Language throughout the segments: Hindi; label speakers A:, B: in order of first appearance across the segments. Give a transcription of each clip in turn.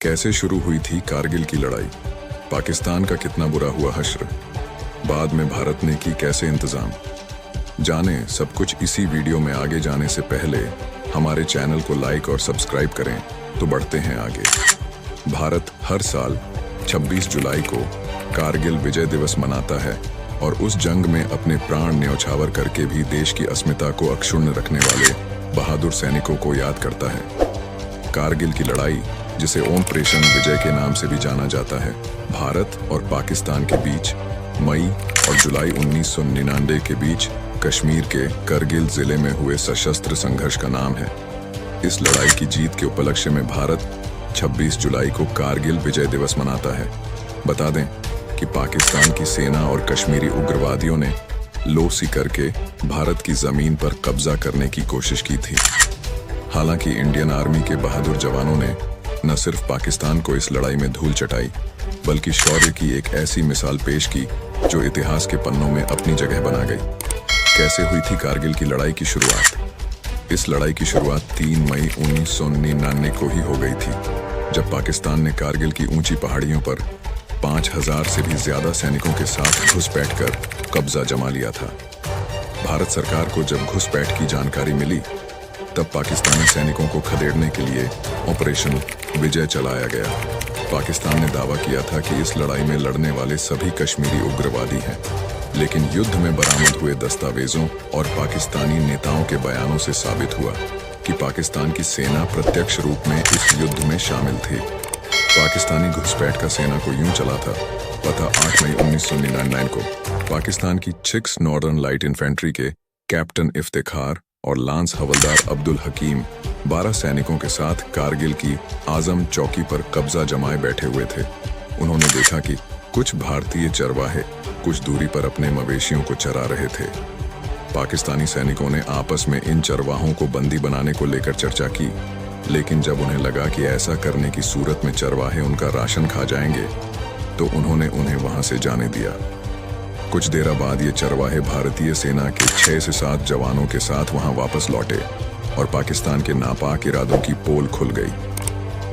A: कैसे शुरू हुई थी कारगिल की लड़ाई? पाकिस्तान का कितना बुरा हुआ हश्र? बाद में भारत ने की कैसे इंतजाम? जाने सब कुछ इसी वीडियो में। आगे जाने से पहले हमारे चैनल को लाइक और सब्सक्राइब करें तो बढ़ते हैं आगे। भारत हर साल 26 जुलाई को कारगिल विजय दिवस मनाता है और उस जंग में अपने प्राण न्यौछावर करके भी देश की अस्मिता को अक्षुण्ण रखने वाले बहादुर सैनिकों को याद करता है। कारगिल की लड़ाई, जिसे ऑपरेशन विजय के नाम से भी जाना जाता है, भारत और पाकिस्तान के बीच मई और जुलाई 1999 के बीच कश्मीर के करगिल जिले में हुए सशस्त्र संघर्ष का नाम है। इस लड़ाई की जीत के उपलक्ष्य में भारत 26 जुलाई को कारगिल विजय दिवस मनाता है। बता दें कि पाकिस्तान की सेना और कश्मीरी उग्रवादियों ने लोसी करके भारत की जमीन पर कब्जा करने की कोशिश की थी। हालांकि इंडियन आर्मी के बहादुर जवानों ने न सिर्फ पाकिस्तान को इस लड़ाई में धूल चटाई, बल्कि शौर्य की एक ऐसी मिसाल पेश की जो इतिहास के पन्नों में अपनी जगह बना गई। कैसे हुई थी कारगिल की लड़ाई की शुरुआत? इस लड़ाई की शुरुआत 3 मई 1999 को ही हो गई थी, जब पाकिस्तान ने कारगिल की ऊंची पहाड़ियों पर 5000 से भी ज्यादा सैनिकों के साथ घुसपैठ कर कब्जा जमा लिया था। भारत सरकार को जब घुसपैठ की जानकारी मिली, तब पाकिस्तानी सैनिकों को खदेड़ने के लिए ऑपरेशन विजय चलाया गया। पाकिस्तान ने दावा किया था कि इस लड़ाई में लड़ने वाले सभी कश्मीरी उग्रवादी हैं, लेकिन युद्ध में बरामद हुए दस्तावेजों और पाकिस्तानी नेताओं के बयानों से साबित हुआ कि पाकिस्तान की सेना प्रत्यक्ष रूप में इस युद्ध में शामिल थी। पाकिस्तानी घुसपैठ का सेना को यूं चला था। पता 8 मई 1999 को पाकिस्तान की 6 नॉर्दर्न लाइट इन्फेंट्री के कैप्टन इफ्तिखार और लांस हवलदार अब्दुल हकीम 12 सैनिकों के साथ कारगिल की आजम चौकी पर कब्जा जमाए बैठे हुए थे। उन्होंने देखा कि कुछ भारतीय चरवाहे कुछ दूरी पर अपने मवेशियों को चरा रहे थे। पाकिस्तानी सैनिकों ने आपस में इन चरवाहों को बंदी बनाने को लेकर चर्चा की, लेकिन जब उन्हें लगा कि ऐसा करने की सूरत में चरवाहे उनका राशन खा जाएंगे, तो उन्होंने उन्हें वहां से जाने दिया। कुछ देर बाद ये चरवाहे भारतीय सेना के 6 से 7 जवानों के साथ वहां वापस लौटे और पाकिस्तान के नापाक इरादों की पोल खुल गई।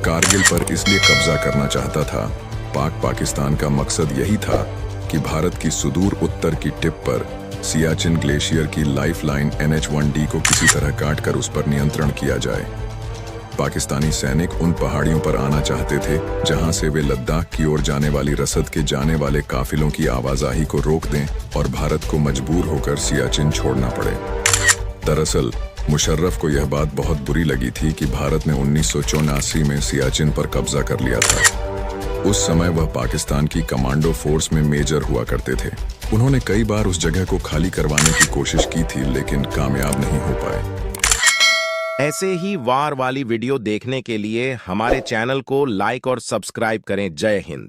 A: कारगिल पर इसलिए कब्जा करना चाहता था। पाकिस्तान का मकसद यही था कि भारत की सुदूर उत्तर की टिप पर सियाचिन ग्लेशियर की लाइफलाइन NH-1D को किसी तरह काटकर उस पर नियंत्रण किया जाए। पाकिस्तानी सैनिक उन पहाड़ियों पर आना चाहते थे जहां से वे लद्दाख की ओर जाने वाली रसद के जाने वाले काफिलों की आवाजाही को रोक दें और भारत को मजबूर होकर सियाचिन छोड़ना पड़े। दरअसल मुशर्रफ को यह बात बहुत बुरी लगी थी कि भारत ने 1984 में सियाचिन पर कब्जा कर लिया था। उस समय वह पाकिस्तान की कमांडो फोर्स में मेजर हुआ करते थे। उन्होंने कई बार उस जगह को खाली करवाने की कोशिश की थी, लेकिन कामयाब नहीं हो पाए।
B: ऐसे ही वार वाली वीडियो देखने के लिए हमारे चैनल को लाइक और सब्सक्राइब करें। जय हिंद।